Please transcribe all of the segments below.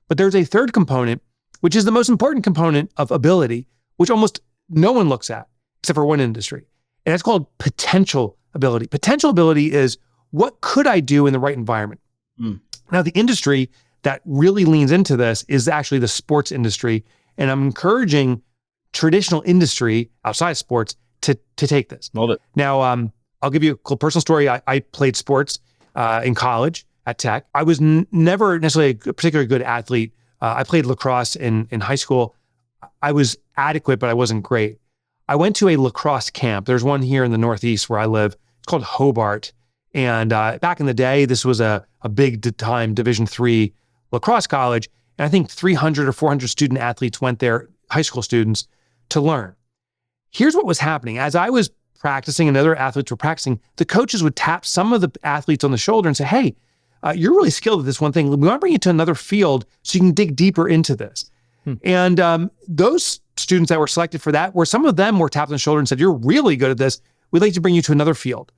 But there's a third component, which is the most important component of ability, which almost no one looks at except for one industry. And that's called potential ability. Potential ability is, what could I do in the right environment? Now, the industry that really leans into this is actually the sports industry. And I'm encouraging traditional industry outside of sports to take this. Love it. Now, I'll give you a cool personal story. I played sports in college at Tech. I was never necessarily a particularly good athlete. I played lacrosse in high school. I was adequate, but I wasn't great. I went to a lacrosse camp. There's one here in the Northeast where I live. It's called Hobart. And back in the day, this was a big time Division III lacrosse college. And I think 300 or 400 student athletes went there, high school students, to learn. Here's what was happening. As I was practicing and other athletes were practicing, the coaches would tap some of the athletes on the shoulder and say, hey, you're really skilled at this one thing. We want to bring you to another field so you can dig deeper into this. And those students that were selected for that, where some of them were tapped on the shoulder and said, you're really good at this. We'd like to bring you to another field.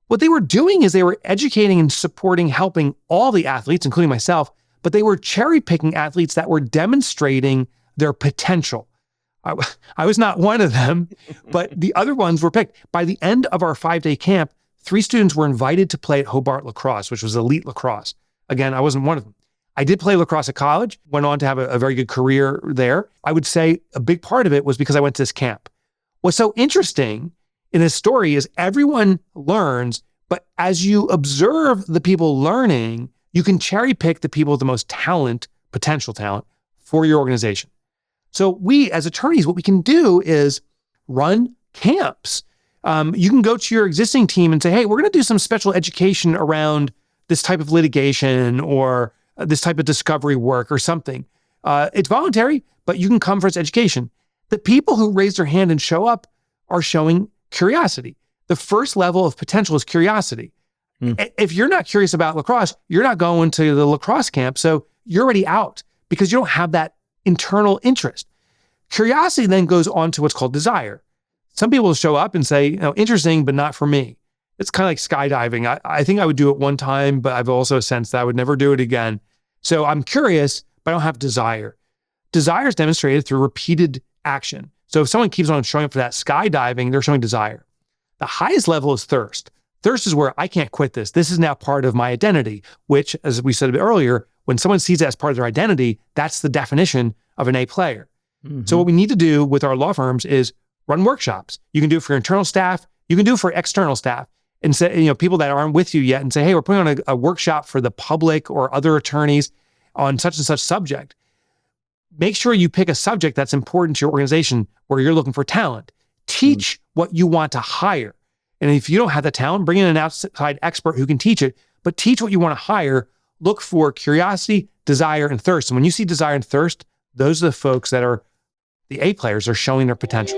What they were doing is they were educating and supporting, helping all the athletes, including myself, but they were cherry picking athletes that were demonstrating their potential. I was not one of them, but the other ones were picked. By the end of our 5-day camp, 3 students were invited to play at Hobart Lacrosse, which was elite lacrosse. Again, I wasn't one of them. I did play lacrosse at college, went on to have a very good career there. I would say a big part of it was because I went to this camp. What's so interesting in this story is everyone learns, but as you observe the people learning, you can cherry pick the people with the most talent, potential talent, for your organization. So we, as attorneys, what we can do is run camps. You can go to your existing team and say, hey, we're going to do some special education around this type of litigation or this type of discovery work or something. It's voluntary, but you can come for its education. The people who raise their hand and show up are showing curiosity. The first level of potential is curiosity. If you're not curious about lacrosse, you're not going to the lacrosse camp. So you're already out because you don't have that internal interest. Curiosity then goes on to what's called desire. Some people show up and say, interesting, but not for me. It's kind of like skydiving. I think I would do it one time, but I've also sensed that I would never do it again. So I'm curious, but I don't have desire. Desire is demonstrated through repeated action. So if someone keeps on showing up for that skydiving, they're showing desire. The highest level is thirst. Thirst is where I can't quit this. This is now part of my identity, which, as we said a bit earlier, when someone sees it as part of their identity, that's the definition of an A player. So what we need to do with our law firms is run workshops. You can do it for your internal staff. You can do it for external staff. And say, people that aren't with you yet and say, hey, we're putting on a workshop for the public or other attorneys on such and such subject. Make sure you pick a subject that's important to your organization where you're looking for talent. Teach what you want to hire. And if you don't have the talent, bring in an outside expert who can teach it, but teach what you want to hire. Look for curiosity, desire, and thirst. And when you see desire and thirst, those are the folks that are the A players are showing their potential.